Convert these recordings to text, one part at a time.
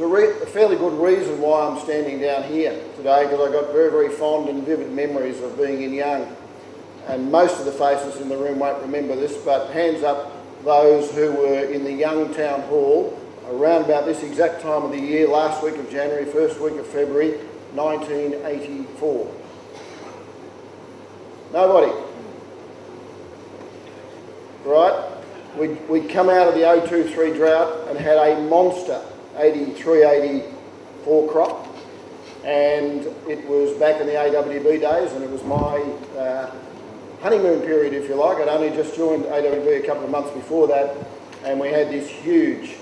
a fairly good reason why I'm standing down here today, because I got very, very fond and vivid memories of being in Young. And most of the faces in the room won't remember this, but hands up those who were in the Young Town Hall around about this exact time of the year, last week of January, first week of February, 1984. Nobody? Right? We'd come out of the 023 drought and had a monster 83-84 crop, and it was back in the AWB days, and it was my honeymoon period, if you like. I'd only just joined AWB a couple of months before that, and we had this huge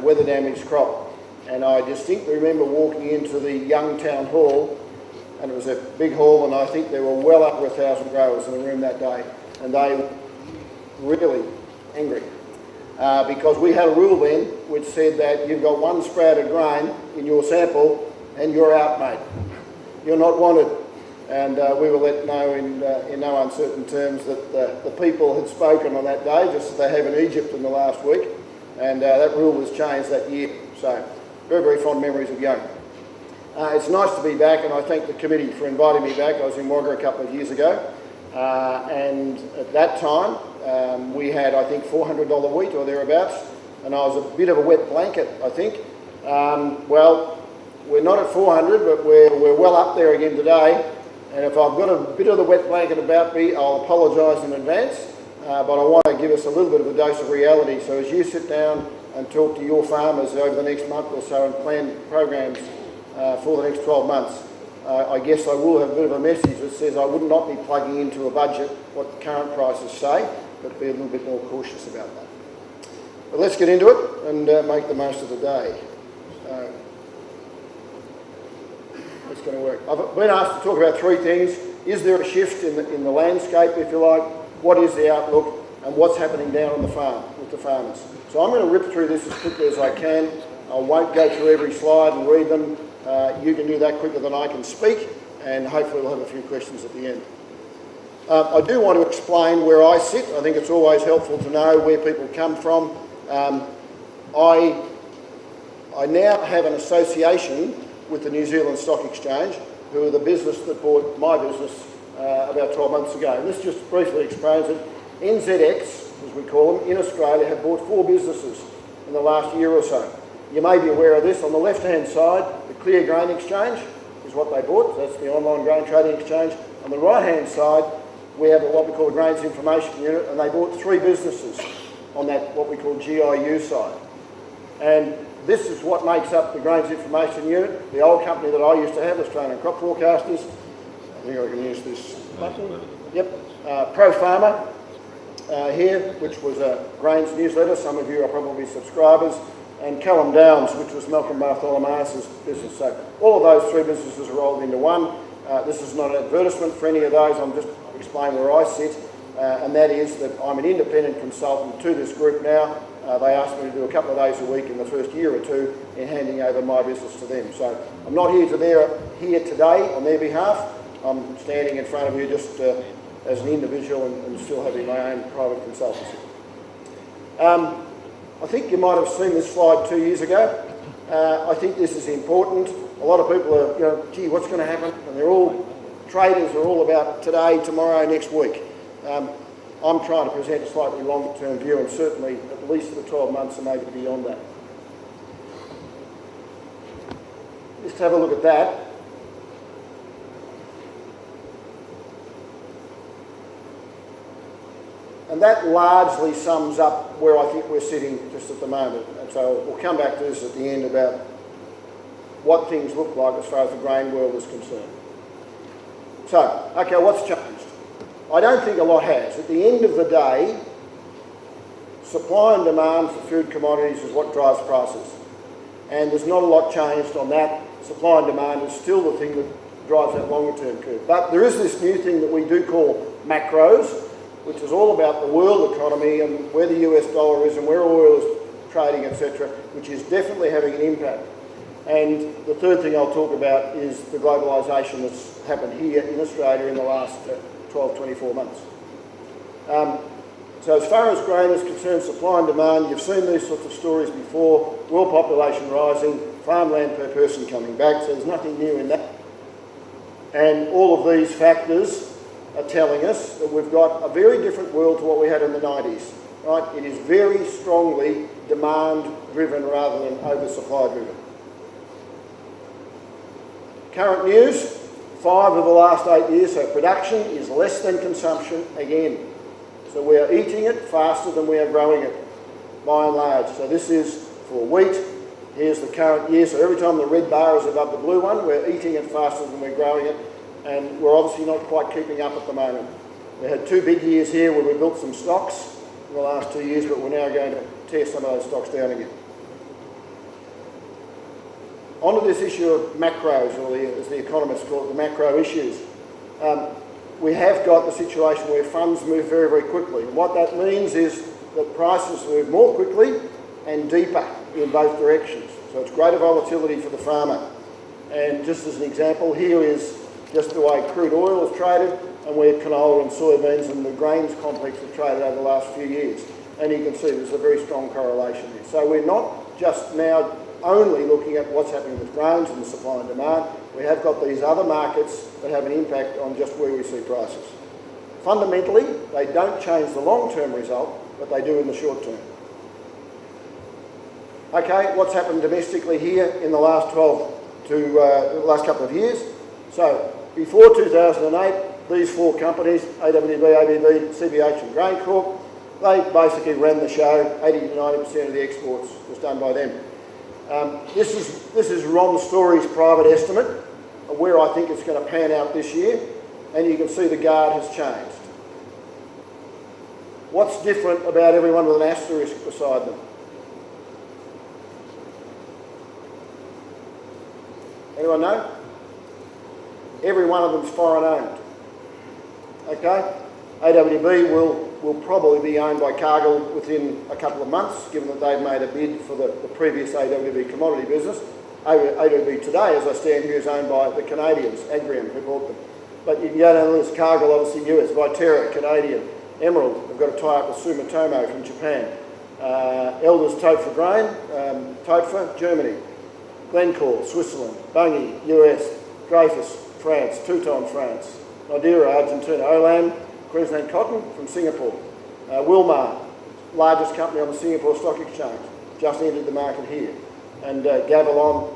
weather damaged crop. And I distinctly remember walking into the Young Town Hall, and it was a big hall, and I think there were well over 1,000 growers in the room that day, and they were really angry because we had a rule then which said that you've got one sprouted grain in your sample and you're out, mate. You're not wanted. And we were let know in no uncertain terms that the people had spoken on that day, just as they have in Egypt in the last week, and that rule was changed that year. So very, very fond memories of Young. It's nice to be back, and I thank the committee for inviting me back. I was in Wagga a couple of years ago, and at that time we had, I think, $400 wheat or thereabouts, and I was a bit of a wet blanket, I think. Well, we're not at 400, but we're well up there again today, and if I've got a bit of the wet blanket about me, I'll apologise in advance, but I want to give us a little bit of a dose of reality. So as you sit down and talk to your farmers over the next month or so and plan programs for the next 12 months, I guess I will have a bit of a message that says I would not be plugging into a budget what the current prices say, but be a little bit more cautious about that. But let's get into it and make the most of the day. So, it's going to work. I've been asked to talk about three things. Is there a shift in the landscape, if you like? What is the outlook? And what's happening down on the farm with the farmers? So I'm going to rip through this as quickly as I can. I won't go through every slide and read them. You can do that quicker than I can speak, and hopefully we'll have a few questions at the end. I do want to explain where I sit. I think it's always helpful to know where people come from. I now have an association with the New Zealand Stock Exchange, who are the business that bought my business about 12 months ago. And this just briefly explains it. NZX, as we call them, in Australia have bought 4 businesses in the last year or so. You may be aware of this. On the left-hand side, the Clear Grain Exchange is what they bought. That's the online grain trading exchange. On the right-hand side, we have what we call a Grains Information Unit, and they bought 3 businesses on that, what we call GIU side. And this is what makes up the Grains Information Unit. The old company that I used to have, Australian Crop Forecasters. I think I can use this button. Yep. Pro Farmer here, which was a grains newsletter. Some of you are probably subscribers. And Callum Downs, which was Malcolm Bartholomeus' business. So all of those 3 businesses are rolled into one. This is not an advertisement for any of those. I'm just explaining where I sit. And that is that I'm an independent consultant to this group now. They asked me to do a couple of days a week in the first year or two in handing over my business to them. So I'm not here today on their behalf. I'm standing in front of you just as an individual and still having my own private consultancy. I think you might have seen this slide 2 years ago. I think this is important. A lot of people are, gee, what's going to happen? And traders are all about today, tomorrow, next week. I'm trying to present a slightly longer term view, and certainly at least for 12 months and maybe beyond that. Just have a look at that. And that largely sums up where I think we're sitting just at the moment. And so we'll come back to this at the end about what things look like as far as the grain world is concerned. So, okay, what's changed? I don't think a lot has. At the end of the day, supply and demand for food commodities is what drives prices. And there's not a lot changed on that. Supply and demand is still the thing that drives that longer term curve. But there is this new thing that we do call macros, which is all about the world economy and where the US dollar is and where oil is trading, etc., which is definitely having an impact. And the third thing I'll talk about is the globalisation that's happened here in Australia in the last 12, 24 months. So as far as grain is concerned, supply and demand, you've seen these sorts of stories before. World population rising, farmland per person coming back, so there's nothing new in that. And all of these factors are telling us that we've got a very different world to what we had in the 90s. Right? It is very strongly demand-driven rather than oversupply-driven. Current news, 5 of the last 8 years, so production is less than consumption again. So we are eating it faster than we are growing it, by and large. So this is for wheat. Here's the current year. So every time the red bar is above the blue one, we're eating it faster than we're growing it. And we're obviously not quite keeping up at the moment. We had 2 big years here where we built some stocks in the last 2 years, but we're now going to tear some of those stocks down again. On to this issue of macros, or as the economists call it, the macro issues. We have got the situation where funds move very, very quickly. And what that means is that prices move more quickly and deeper in both directions. So it's greater volatility for the farmer. And just as an example, here is just the way crude oil is traded and where canola and soybeans and the grains complex have traded over the last few years. And you can see there's a very strong correlation there. So we're not just now only looking at what's happening with grains and the supply and demand. We have got these other markets that have an impact on just where we see prices. Fundamentally, they don't change the long-term result, but they do in the short term. Okay, what's happened domestically here in the last last couple of years? So before 2008, these 4 companies, AWB, ABB, CBH and Grain Corp, they basically ran the show. 80 to 90% of the exports was done by them. This is Ron Storey's private estimate of where I think it's going to pan out this year, and you can see the guard has changed. What's different about everyone with an asterisk beside them? Anyone know? Every one of them's foreign owned. Okay? AWB will probably be owned by Cargill within a couple of months, given that they've made a bid for the previous AWB commodity business. AWB today, as I stand here, is owned by the Canadians, Agrium, who bought them. But you can go down the list, Cargill, obviously US, Viterra, Canadian, Emerald, they've got a tie-up with Sumitomo from Japan. Elders Topfer Grain, Topfer, Germany. Glencore, Switzerland. Bunge, US. Dreyfus, France. Touton, France. Nidera, Argentina. Olam, Queensland Cotton from Singapore. Wilmar, largest company on the Singapore Stock Exchange, just entered the market here. And Gavilon,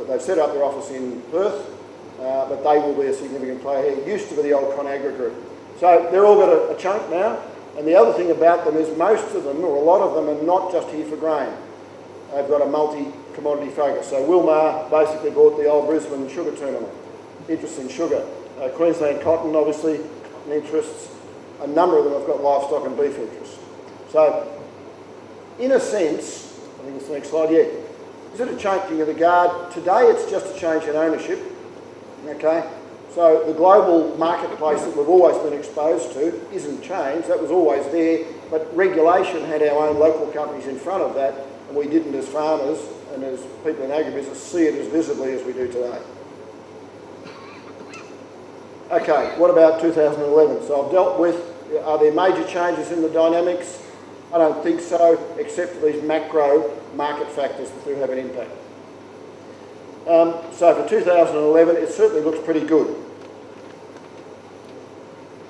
they've set up their office in Perth, but they will be a significant player here. It used to be the old Conagra Group. So they're all got a chunk now. And the other thing about them is most of them, or a lot of them, are not just here for grain. They've got a multi-commodity focus. So Wilmar basically bought the old Brisbane sugar terminal, interest in sugar. Queensland Cotton, obviously, interests. A number of them have got livestock and beef interests. So, in a sense, I think it's the next slide, yeah. Is it a changing of the guard? Today it's just a change in ownership, okay? So the global marketplace that we've always been exposed to isn't changed, that was always there, but regulation had our own local companies in front of that, and we didn't as farmers and as people in agribusiness see it as visibly as we do today. Okay, what about 2011? So I've dealt with, are there major changes in the dynamics? I don't think so, except for these macro market factors that do have an impact. So for 2011, it certainly looks pretty good.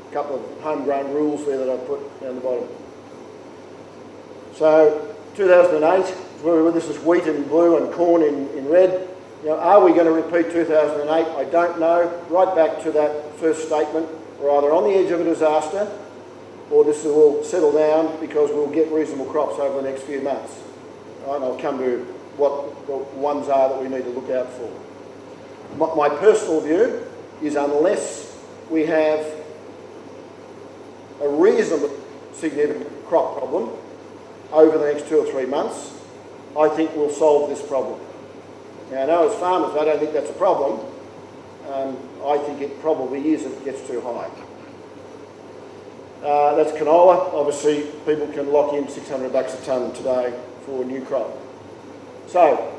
A couple of homegrown rules there that I've put down the bottom. So 2008, where this is wheat in blue and corn in red. You know, are we going to repeat 2008? I don't know. Right back to that first statement, we're either on the edge of a disaster or this will settle down because we'll get reasonable crops over the next few months. Right, and I'll come to what the ones are that we need to look out for. My personal view is unless we have a reasonably significant crop problem over the next 2 or 3 months, I think we'll solve this problem. Now, I know as farmers, I don't think that's a problem. I think it probably is if it gets too high. That's canola. Obviously, people can lock in $600 a tonne today for a new crop. So,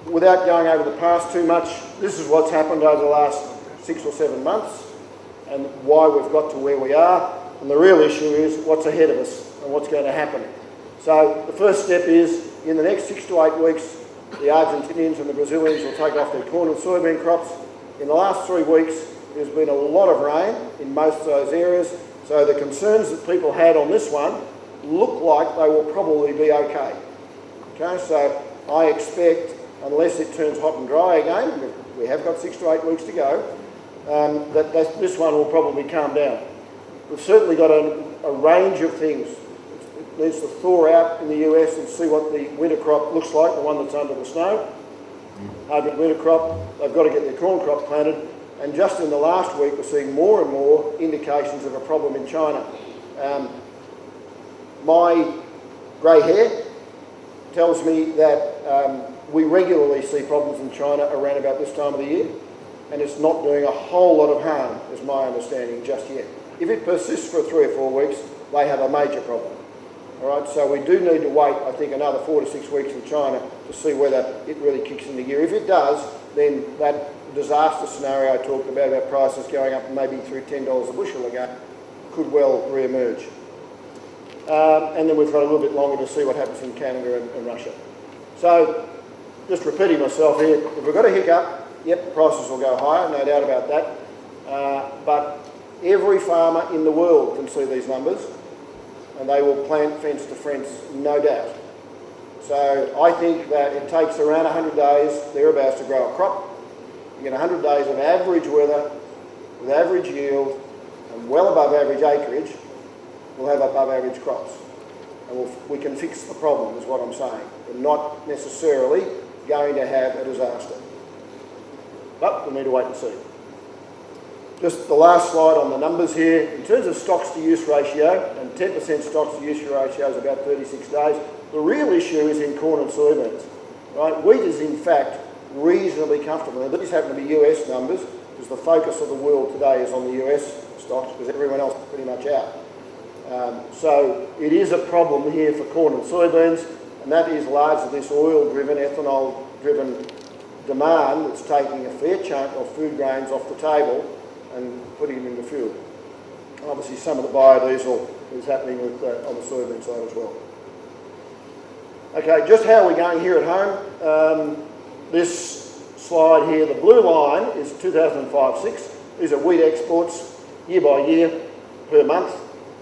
without going over the past too much, this is what's happened over the last 6 or 7 months and why we've got to where we are. And the real issue is what's ahead of us and what's going to happen. So the first step is, in the next 6 to 8 weeks, the Argentinians and the Brazilians will take off their corn and soybean crops. In the last 3 weeks, there's been a lot of rain in most of those areas, so the concerns that people had on this one look like they will probably be okay. Okay, so I expect, unless it turns hot and dry again, we have got 6 to 8 weeks to go, that this one will probably calm down. We've certainly got a range of things. It needs to thaw out in the US and see what the winter crop looks like, the one that's under the snow. Hybrid winter crop, they've got to get their corn crop planted. And just in the last week, we're seeing more and more indications of a problem in China. My grey hair tells me that we regularly see problems in China around about this time of the year, and it's not doing a whole lot of harm, is my understanding, just yet. If it persists for 3 or 4 weeks, they have a major problem. All right, so we do need to wait, I think, another 4 to 6 weeks in China to see whether it really kicks into gear. If it does, then that disaster scenario I talked about prices going up maybe through $10 a bushel again, could well re-emerge. And then we've got a little bit longer to see what happens in Canada and Russia. So, just repeating myself here, if we've got a hiccup, yep, prices will go higher, no doubt about that. But every farmer in the world can see these numbers, and they will plant fence to fence, no doubt. So I think that it takes around 100 days, thereabouts, to grow a crop. You get 100 days of average weather, with average yield, and well above average acreage, we'll have above average crops. And we can fix the problem, is what I'm saying. We're not necessarily going to have a disaster. But we need to wait and see. Just the last slide on the numbers here. In terms of stocks to use ratio, and 10% stocks to use ratio is about 36 days, the real issue is in corn and soybeans. Right? Wheat is in fact reasonably comfortable. And these happen to be US numbers, because the focus of the world today is on the US stocks, because everyone else is pretty much out. So it is a problem here for corn and soybeans, and that is largely this oil-driven, ethanol-driven demand that's taking a fair chunk of food grains off the table and putting them into fuel. Obviously some of the biodiesel is happening with, on the soybean side as well. Okay, just how we're going here at home. This slide here, the blue line is 2005-6. These are wheat exports year by year per month.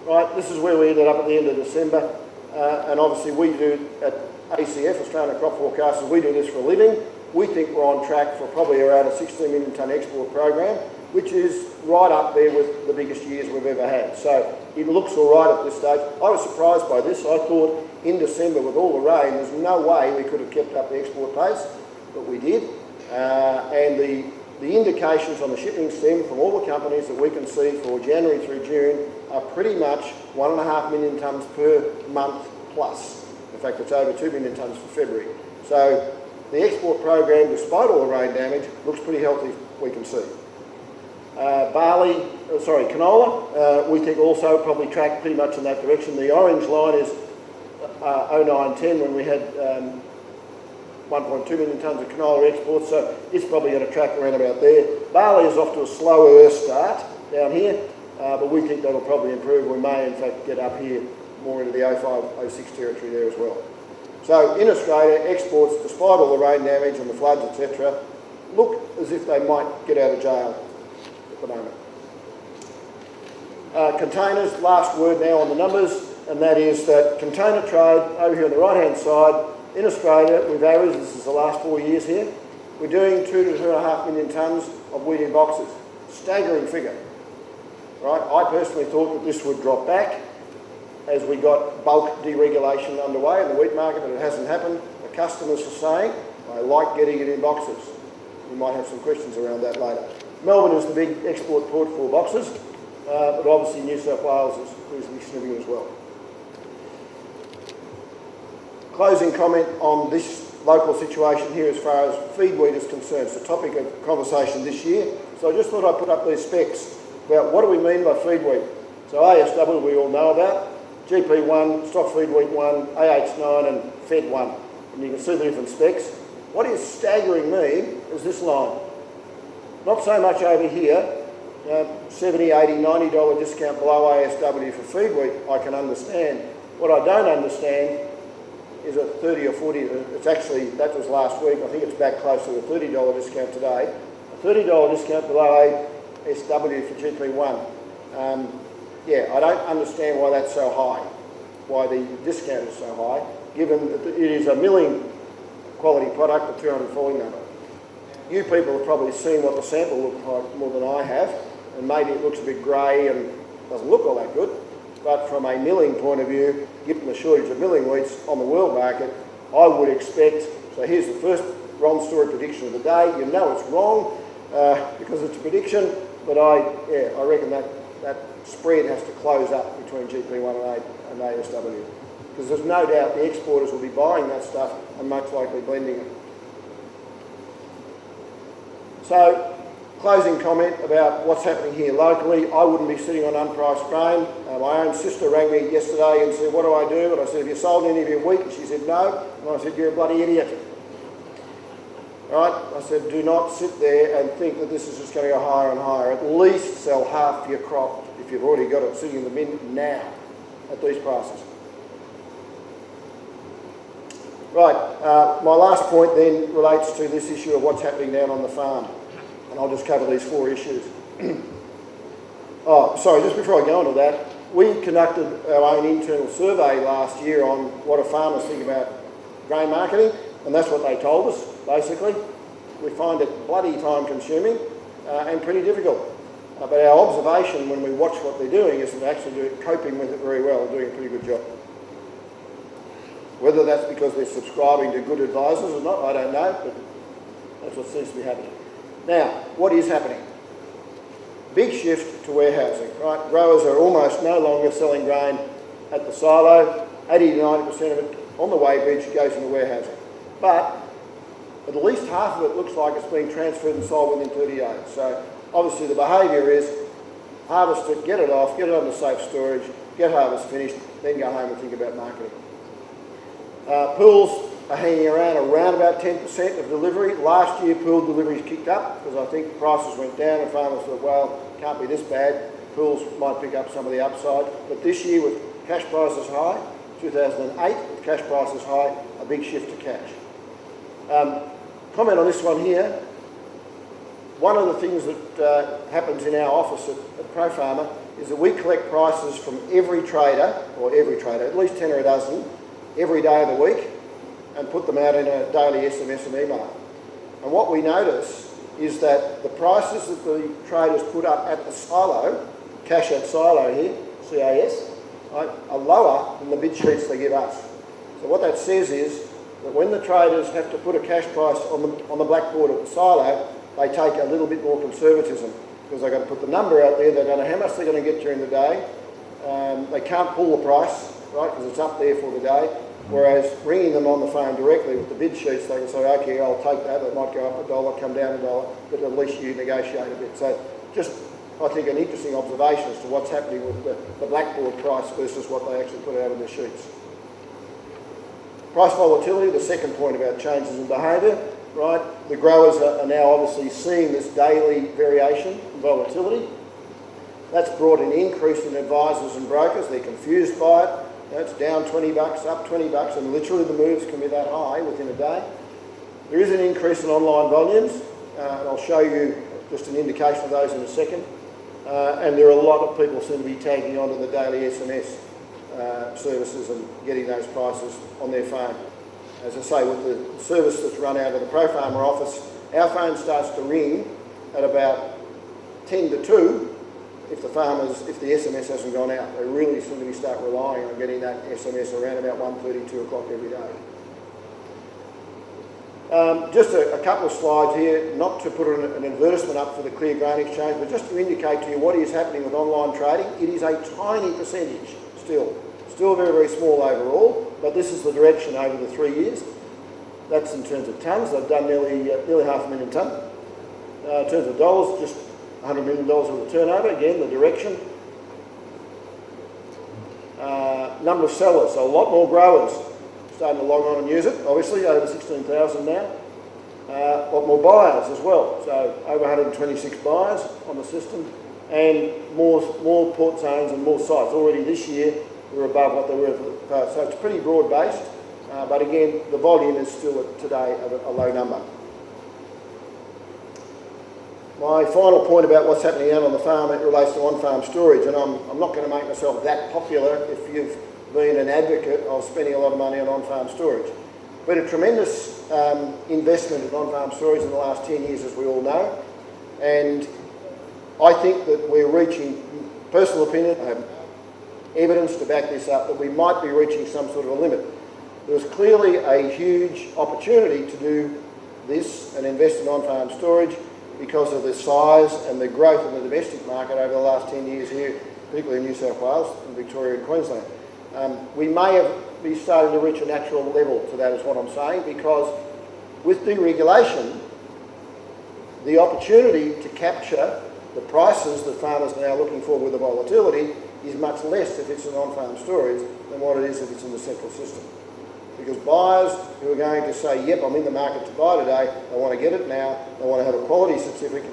Right, this is where we ended up at the end of December. And obviously we do at ACF, Australian Crop Forecasters, we do this for a living. We think we're on track for probably around a 16 million tonne export program, which is right up there with the biggest years we've ever had. So it looks all right at this stage. I was surprised by this. I thought in December, with all the rain, there's no way we could have kept up the export pace, but we did. And the indications on the shipping stem from all the companies that we can see for January through June are pretty much 1.5 million tonnes per month plus. In fact, it's over 2 million tonnes for February. So the export program, despite all the rain damage, looks pretty healthy, we can see. Canola, we think also probably tracked pretty much in that direction. The orange line is 09-10, when we had 1.2 million tonnes of canola exports, so it's probably going to track around about there. Barley is off to a slower start down here, but we think that'll probably improve. We may in fact get up here more into the 05-06 territory there as well. So in Australia, exports, despite all the rain damage and the floods, etc., look as if they might get out of jail at the moment. Containers, last word now on the numbers, and that is that container trade over here on the right-hand side, in Australia, we've averaged, this is the last 4 years here, we're doing 2 to 2.5 million tonnes of wheat in boxes. Staggering figure. Right? I personally thought that this would drop back as we got bulk deregulation underway in the wheat market, but it hasn't happened. The customers are saying, I like getting it in boxes. We might have some questions around that later. Melbourne is the big export port for boxes, but obviously New South Wales is reasonably significant as well. Closing comment on this local situation here as far as feed wheat is concerned. It's the topic of conversation this year. So I just thought I'd put up these specs about what do we mean by feed wheat. So ASW we all know about, GP1, stock feed wheat 1, AH9 and Fed 1. And you can see the different specs. What is staggering me is this line. Not so much over here, $70, $80, $90 discount below ASW for feed wheat, I can understand. What I don't understand is a 30 or 40, it's actually, that was last week, I think it's back close to a $30 discount today. A $30 discount below ASW for GP1. Yeah, I don't understand why that's so high, why the discount is so high, given that it is a milling quality product of 240 nano. You people have probably seen what the sample looks like more than I have, and maybe it looks a bit grey and doesn't look all that good, but from a milling point of view, given the shortage of milling wheats on the world market, I would expect, so here's the first Ron Storey prediction of the day. You know it's wrong because it's a prediction, but I reckon that spread has to close up between GP1 and ASW, because there's no doubt the exporters will be buying that stuff and most likely blending it. So, closing comment about what's happening here locally. I wouldn't be sitting on unpriced grain. My own sister rang me yesterday and said, what do I do? And I said, have you sold any of your wheat? And she said, no. And I said, you're a bloody idiot. Right? I said, do not sit there and think that this is just going to go higher and higher. At least sell half your crop if you've already got it sitting in the bin now at these prices. Right, my last point then relates to this issue of what's happening down on the farm. And I'll just cover these 4 issues. Oh, sorry, just before I go into that, we conducted our own internal survey last year on what do farmers think about grain marketing, and that's what they told us, basically. We find it bloody time consuming and pretty difficult. But our observation when we watch what they're doing is that they're actually coping with it very well and doing a pretty good job. Whether that's because they're subscribing to good advisors or not, I don't know, but that's what seems to be happening. Now, what is happening? Big shift to warehousing, right? Growers are almost no longer selling grain at the silo. 80 to 90% of it on the weighbridge goes into warehousing. But at least half of it looks like it's being transferred and sold within 30 days. So obviously the behaviour is harvest it, get it off, get it under safe storage, get harvest finished, then go home and think about marketing. Pools are hanging around about 10% of delivery. Last year, pool deliveries kicked up because I think prices went down and farmers thought, well, it can't be this bad. Pools might pick up some of the upside. But this year, with cash prices high, 2008, with cash prices high, a big shift to cash. Comment on this one here. One of the things that happens in our office at ProFarmer is that we collect prices from every trader, at least 10 or a dozen, every day of the week, and put them out in a daily SMS and email. And what we notice is that the prices that the traders put up at the silo, cash at silo here, CAS, right, are lower than the bid sheets they give us. So what that says is that when the traders have to put a cash price on the blackboard at the silo, they take a little bit more conservatism because they've got to put the number out there. They don't know how much they're going to get during the day. They can't pull the price, right, because it's up there for the day. Whereas ringing them on the phone directly with the bid sheets, they can say, okay, I'll take that. It might go up $1, come down $1, but at least you negotiate a bit. So just, I think, an interesting observation as to what's happening with the blackboard price versus what they actually put out in the sheets. Price volatility, the second point about changes in behaviour, right? The growers are now obviously seeing this daily variation in volatility. That's brought an increase in advisors and brokers. They're confused by it. It's down $20, up $20, and literally the moves can be that high within a day. There is an increase in online volumes, and I'll show you just an indication of those in a second. And there are a lot of people seem to be tagging onto the daily SMS services and getting those prices on their phone. As I say, with the service that's run out of the ProFarmer office, our phone starts to ring at about 10 to 2 if the SMS hasn't gone out. They really seem to start relying on getting that SMS around about 1:30, 2 o'clock every day. Just a couple of slides here, not to put an advertisement up for the Clear Grain Exchange, but just to indicate to you what is happening with online trading. It is a tiny percentage still very, very small overall, but this is the direction over the 3 years. That's in terms of tonnes. They've done nearly 500,000 tonne. In terms of dollars, just $100 million worth of turnover, again, the direction. Number of sellers, so a lot more growers starting to log on and use it, obviously, over 16,000 now. A lot more buyers as well, so over 126 buyers on the system. and more port zones and more sites. Already this year, we're above what they were for the past. So it's pretty broad-based, but again, the volume is still today a low number. My final point about what's happening out on the farm, it relates to on-farm storage, and I'm not going to make myself that popular if you've been an advocate of spending a lot of money on on-farm storage. But a tremendous investment in on-farm storage in the last 10 years, as we all know, and I think that we're reaching, personal opinion, I have evidence to back this up, that we might be reaching some sort of a limit. There's clearly a huge opportunity to do this and invest in on-farm storage because of the size and the growth in the domestic market over the last 10 years here, particularly in New South Wales and Victoria and Queensland. We may be starting to reach a natural level to that, is what I'm saying, because with deregulation, the opportunity to capture the prices that farmers are now looking for with the volatility is much less if it's in on-farm storage than what it is if it's in the central system. Because buyers who are going to say, yep, I'm in the market to buy today, they want to get it now, they want to have a quality certificate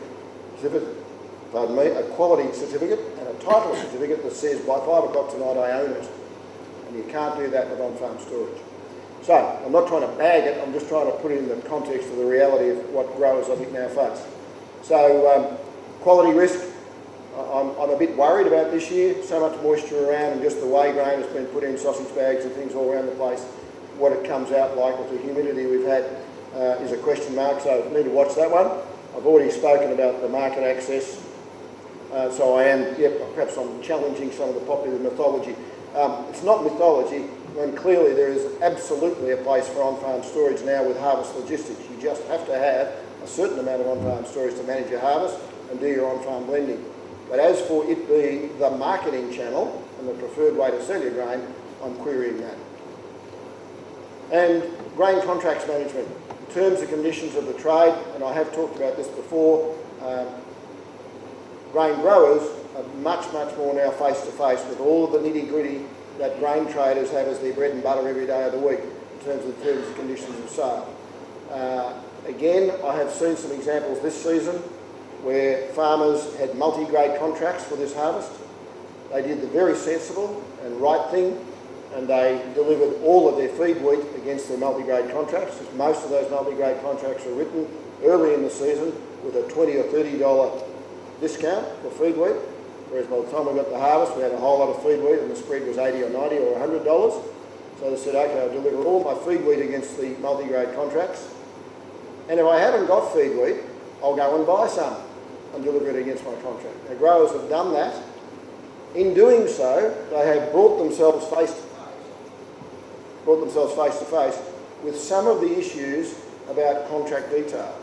and a title certificate that says by 5 o'clock tonight I own it. And you can't do that with on-farm storage. So, I'm not trying to bag it, I'm just trying to put it in the context of the reality of what growers I think now face. So, quality risk, I'm a bit worried about this year. So much moisture around and just the way grain has been put in sausage bags and things all around the place. What it comes out like with the humidity we've had is a question mark, so I need to watch that one. I've already spoken about the market access, so I am, perhaps I'm challenging some of the popular mythology. It's not mythology when clearly there is absolutely a place for on-farm storage now with harvest logistics. You just have to have a certain amount of on-farm storage to manage your harvest and do your on-farm blending. But as for it being the marketing channel and the preferred way to sell your grain, I'm querying that. And grain contracts management, terms and conditions of the trade, and I have talked about this before, grain growers are much more now face-to-face with all of the nitty-gritty that grain traders have as their bread and butter every day of the week in terms of terms and conditions of sale. Again, I have seen some examples this season where farmers had multi-grade contracts for this harvest. They did the very sensible and right thing, and they delivered all of their feed wheat against their multi-grade contracts. Most of those multi-grade contracts are written early in the season with a $20 or $30 discount for feed wheat, whereas by the time we got the harvest, we had a whole lot of feed wheat and the spread was $80 or $90 or $100. So they said, okay, I'll deliver all my feed wheat against the multi-grade contracts, and if I haven't got feed wheat, I'll go and buy some and deliver it against my contract. Now, growers have done that. In doing so, they have brought themselves face to face with some of the issues about contract detail.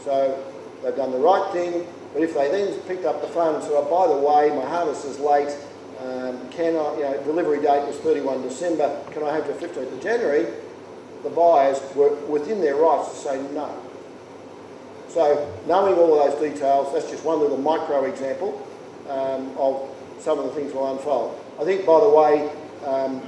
So they've done the right thing, but if they then picked up the phone and said, oh, by the way, my harvest is late, delivery date was 31 December, can I have the 15th of January? The buyers were within their rights to say no. So knowing all of those details, that's just one little micro example of some of the things will unfold. I think, by the way,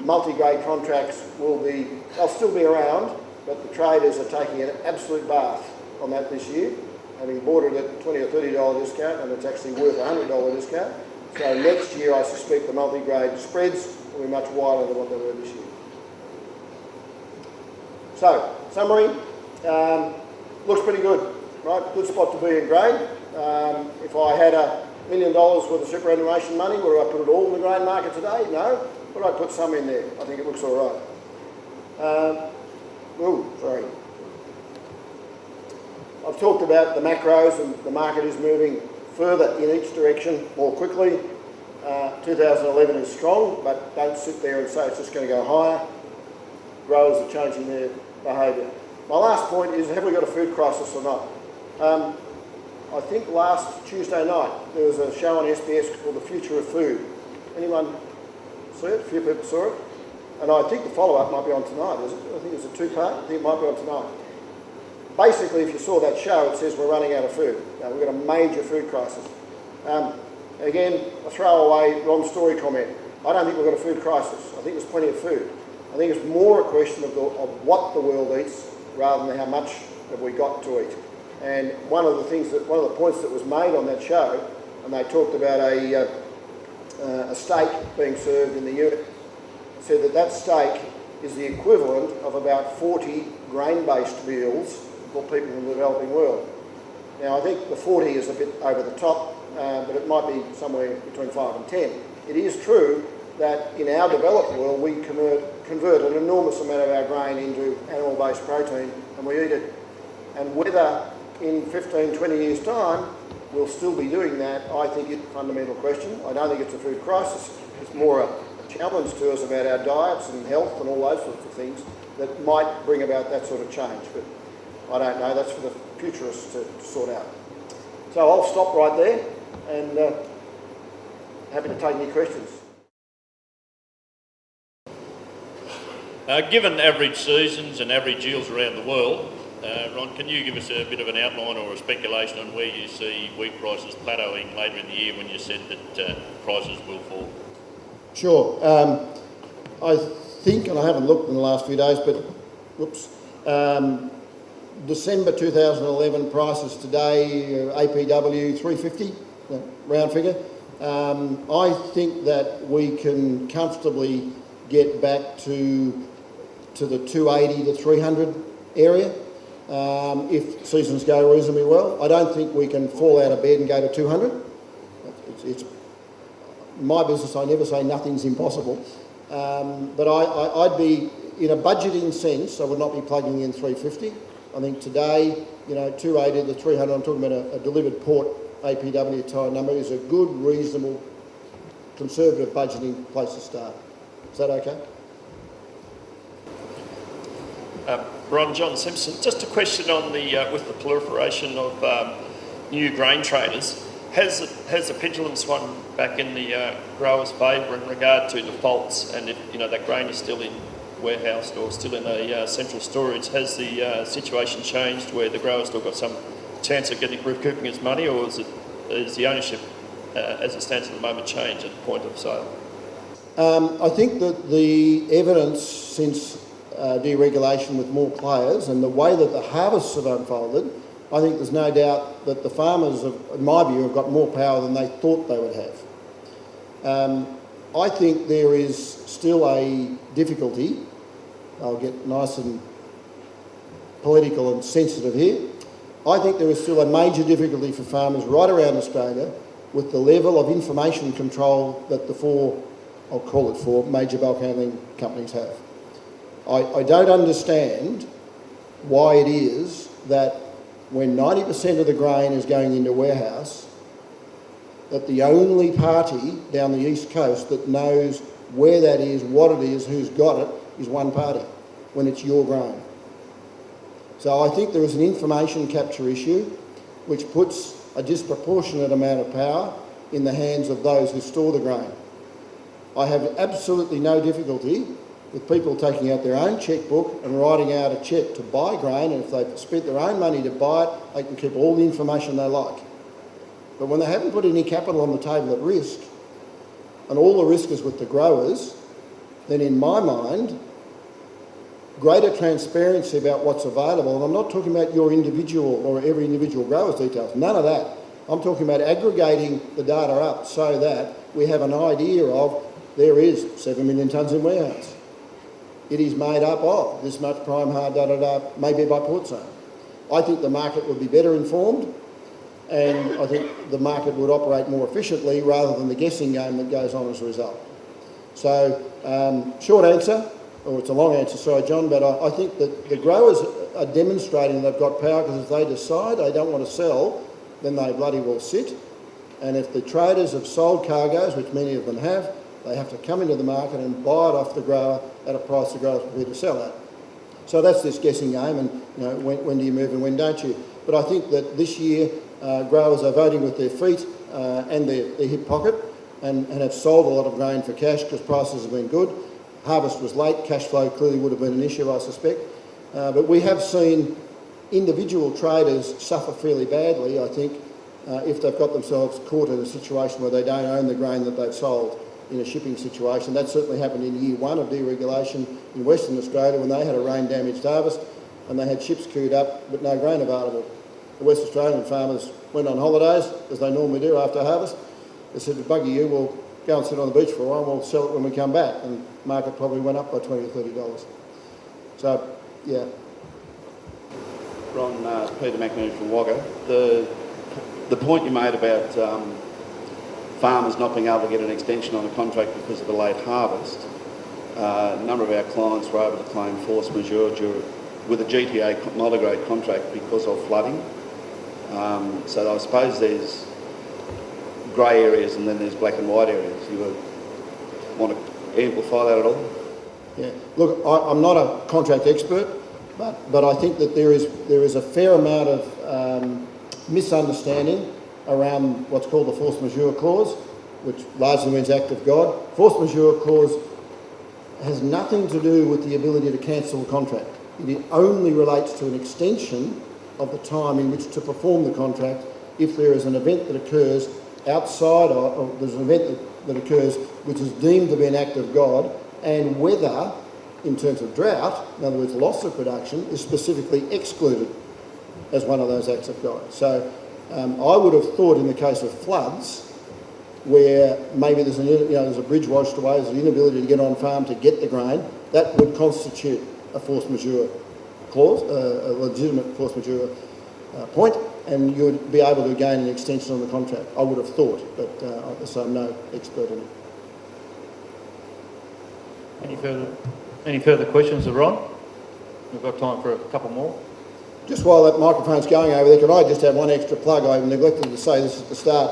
multi-grade contracts they'll still be around, but the traders are taking an absolute bath on that this year, having bought it at $20 or $30 discount, and it's actually worth a $100 discount. So next year, I suspect the multi-grade spreads will be much wider than what they were this year. So, summary, looks pretty good, right? Good spot to be in grain. If I had $1 million worth of superannuation money, would I put it all in the grain market today? No. But I put some in there. I think it looks all right. I've talked about the macros, and the market is moving further in each direction more quickly. 2011 is strong, but don't sit there and say it's just going to go higher. Growers are changing their behaviour. My last point is, have we got a food crisis or not? I think last Tuesday night there was a show on SBS called The Future of Food. Anyone see it? A few people saw it. And I think the follow-up might be on tonight, is it? I think it's a two-part. I think it might be on tonight. Basically, if you saw that show, it says we're running out of food. We've got a major food crisis. Again, a throwaway Ron Storey comment. I don't think we've got a food crisis. I think there's plenty of food. I think it's more a question of what the world eats rather than how much have we got to eat. And one of the points that was made on that show and they talked about a steak being served in the unit. Said that that steak is the equivalent of about 40 grain-based meals for people in the developing world. Now, I think the 40 is a bit over the top, but it might be somewhere between 5 and 10. It is true that in our developed world, we convert an enormous amount of our grain into animal-based protein, and we eat it. And whether in 15, 20 years' time we'll still be doing that, I think it's a fundamental question. I don't think it's a food crisis. It's more a challenge to us about our diets and health and all those sorts of things that might bring about that sort of change. But I don't know. That's for the futurists to sort out. So I'll stop right there and happy to take any questions. Given average seasons and average yields around the world, Ron, can you give us a bit of an outline or a speculation on where you see wheat prices plateauing later in the year when you said that prices will fall? Sure. I think, and I haven't looked in the last few days, but whoops, December 2011 prices today, APW 350, round figure. I think that we can comfortably get back to the 280 to 300 area if seasons go reasonably well. I don't think we can fall out of bed and go to 200. It's my business. I never say nothing's impossible, but I'd be, in a budgeting sense, I would not be plugging in 350. I think today, 280 to 300, I'm talking about a delivered port APW type number, is a good, reasonable, conservative budgeting place to start. Is that okay? Ron, John Simpson, just a question on the with the proliferation of new grain traders. Has the pendulum swung back in the growers' favour in regard to defaults, and if that grain is still in warehoused or still in a central storage, has the situation changed where the grower's still got some chance of recouping his money, or is the ownership as it stands at the moment changed at the point of sale? I think that the evidence since deregulation with more players and the way that the harvests have unfolded, I think there's no doubt that the farmers, in my view, have got more power than they thought they would have. I think there is still a difficulty. I'll get nice and political and sensitive here. I think there is still a major difficulty for farmers right around Australia with the level of information control that the I'll call it four major bulk handling companies have. I don't understand why it is that when 90% of the grain is going into warehouse, that the only party down the east coast that knows where that is, what it is, who's got it, is one party, when it's your grain. So I think there is an information capture issue which puts a disproportionate amount of power in the hands of those who store the grain. I have absolutely no difficulty with people taking out their own chequebook and writing out a cheque to buy grain, and if they've spent their own money to buy it, they can keep all the information they like. But when they haven't put any capital on the table at risk, and all the risk is with the growers, then in my mind, greater transparency about what's available, and I'm not talking about your individual or every individual grower's details, none of that. I'm talking about aggregating the data up so that we have an idea of there is 7 million tonnes in warehouse. It is made up of this much prime hard, maybe by port zone. I think the market would be better informed, and I think the market would operate more efficiently rather than the guessing game that goes on as a result. So, short answer, or it's a long answer, sorry John, but I think that the growers are demonstrating they've got power, because if they decide they don't want to sell, then they bloody well sit. And if the traders have sold cargoes, which many of them have, they have to come into the market and buy it off the grower at a price the grower's prepared to sell at. So that's this guessing game, and when do you move and when don't you? But I think that this year growers are voting with their feet and their hip pocket, and have sold a lot of grain for cash because prices have been good. Harvest was late, cash flow clearly would have been an issue, I suspect. But we have seen individual traders suffer fairly badly, I think, if they've got themselves caught in a situation where they don't own the grain that they've sold in a shipping situation. That certainly happened in year one of deregulation in Western Australia, when they had a rain-damaged harvest and they had ships queued up but no grain available. The West Australian farmers went on holidays, as they normally do after harvest. They said, to bugger you, we'll go and sit on the beach for a while and we'll sell it when we come back. And the market probably went up by $20 or $30. So, yeah. Ron, Peter McNamee from Wagga. The point you made about farmers not being able to get an extension on a contract because of the late harvest, a number of our clients were able to claim force majeure with a GTA multi-grade contract because of flooding. So I suppose there's grey areas and then there's black and white areas. You would want to amplify that at all? Yeah. Look, I'm not a contract expert, but I think that there is a fair amount of misunderstanding around what's called the force majeure clause, which largely means act of God. Force majeure clause has nothing to do with the ability to cancel the contract. It only relates to an extension of the time in which to perform the contract if there is an event that occurs outside or there's an event that occurs which is deemed to be an act of God, and whether, in terms of drought, in other words loss of production, is specifically excluded as one of those acts of God. So I would have thought in the case of floods, where maybe there's a bridge washed away, there's an inability to get on farm to get the grain, that would constitute a force majeure clause, a legitimate force majeure point, and you would be able to gain an extension on the contract, I would have thought, but so I'm no expert in it. Any further questions of Ron? We've got time for a couple more. Just while that microphone's going over there, can I just have one extra plug? I neglected to say this at the start.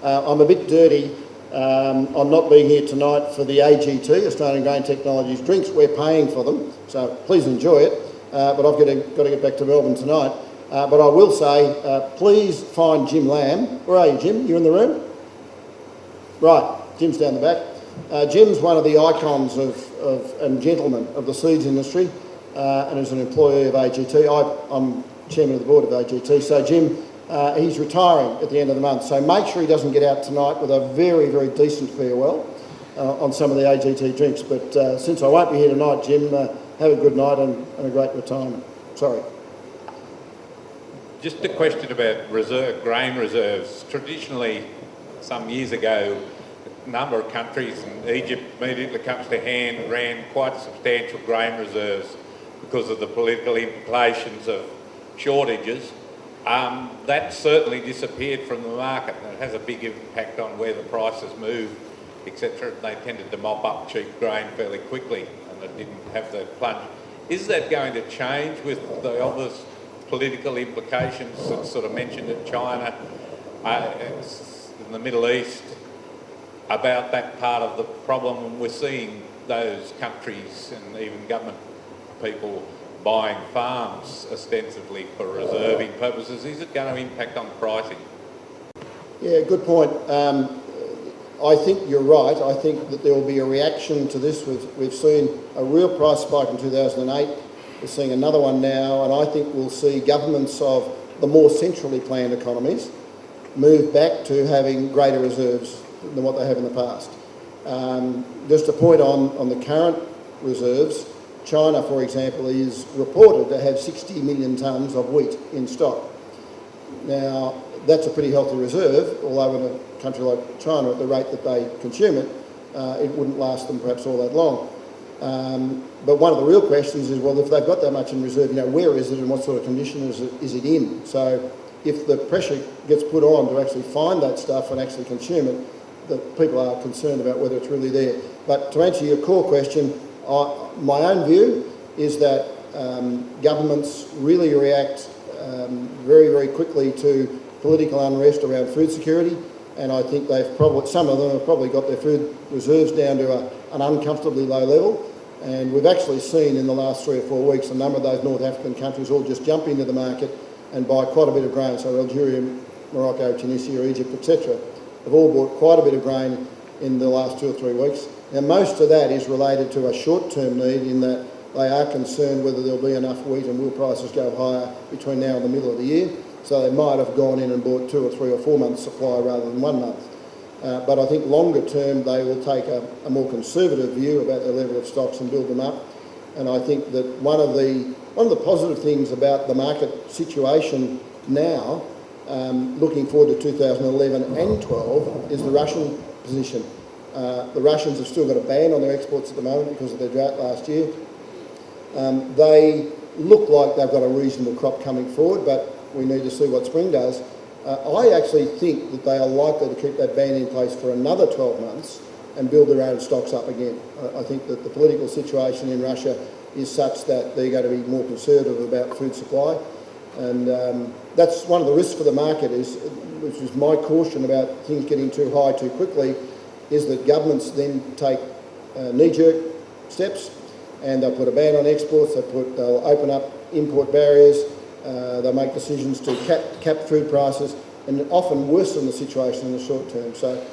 I'm a bit dirty. I'm not being here tonight for the AGT, Australian Grain Technologies drinks. We're paying for them, so please enjoy it. But I've got to get back to Melbourne tonight. But I will say, please find Jim Lamb. Where are you, Jim? You in the room? Right, Jim's down the back. Jim's one of the icons and gentlemen of the seeds industry, and is an employee of AGT. I'm chairman of the board of AGT. So Jim, he's retiring at the end of the month. So make sure he doesn't get out tonight with a very, very decent farewell on some of the AGT drinks. But since I won't be here tonight, Jim, have a good night and a great retirement. Sorry. Just a question about grain reserves. Traditionally, some years ago, a number of countries, and Egypt immediately comes to hand, ran quite substantial grain reserves because of the political implications of shortages. That certainly disappeared from the market, and it has a big impact on where the prices move, etc. They tended to mop up cheap grain fairly quickly, and it didn't have the plunge. Is that going to change with the obvious political implications that's sort of mentioned in China, in the Middle East, about that part of the problem? And we're seeing those countries and even government people buying farms ostensibly for reserving purposes. Is it going to impact on pricing? Yeah, good point. I think you're right. I think that there will be a reaction to this. We've seen a real price spike in 2008. We're seeing another one now, and I think we'll see governments of the more centrally planned economies move back to having greater reserves than what they have in the past. Just a point on the current reserves, China, for example, is reported to have 60 million tonnes of wheat in stock. Now, that's a pretty healthy reserve, although in a country like China, at the rate that they consume it, it wouldn't last them perhaps all that long. But one of the real questions is, well, if they've got that much in reserve, where is it and what sort of condition is it in? So if the pressure gets put on to actually find that stuff and actually consume it, that people are concerned about whether it's really there. But to answer your core question, my own view is that governments really react very, very quickly to political unrest around food security, and I think some of them have probably got their food reserves down to an uncomfortably low level. And we've actually seen in the last 3 or 4 weeks a number of those North African countries all just jump into the market and buy quite a bit of grain. So Algeria, Morocco, Tunisia, Egypt, etc. have all bought quite a bit of grain in the last 2 or 3 weeks. Now, most of that is related to a short-term need in that they are concerned whether there'll be enough wheat and will prices go higher between now and the middle of the year. So they might have gone in and bought 2 or 3 or 4 months' supply rather than 1 month. But I think longer term they will take a more conservative view about their level of stocks and build them up. And I think that one of the positive things about the market situation now looking forward to 2011 and 12 is the Russian position. The Russians have still got a ban on their exports at the moment because of their drought last year. They look like they've got a reasonable crop coming forward, but we need to see what spring does. I actually think that they are likely to keep that ban in place for another 12 months and build their own stocks up again. I think that the political situation in Russia is such that they're going to be more conservative about food supply, and that's one of the risks for the market, which is my caution about things getting too high too quickly, is that governments then take knee-jerk steps and they'll put a ban on exports, they'll open up import barriers, they'll make decisions to cap food prices and often worsen the situation in the short term. So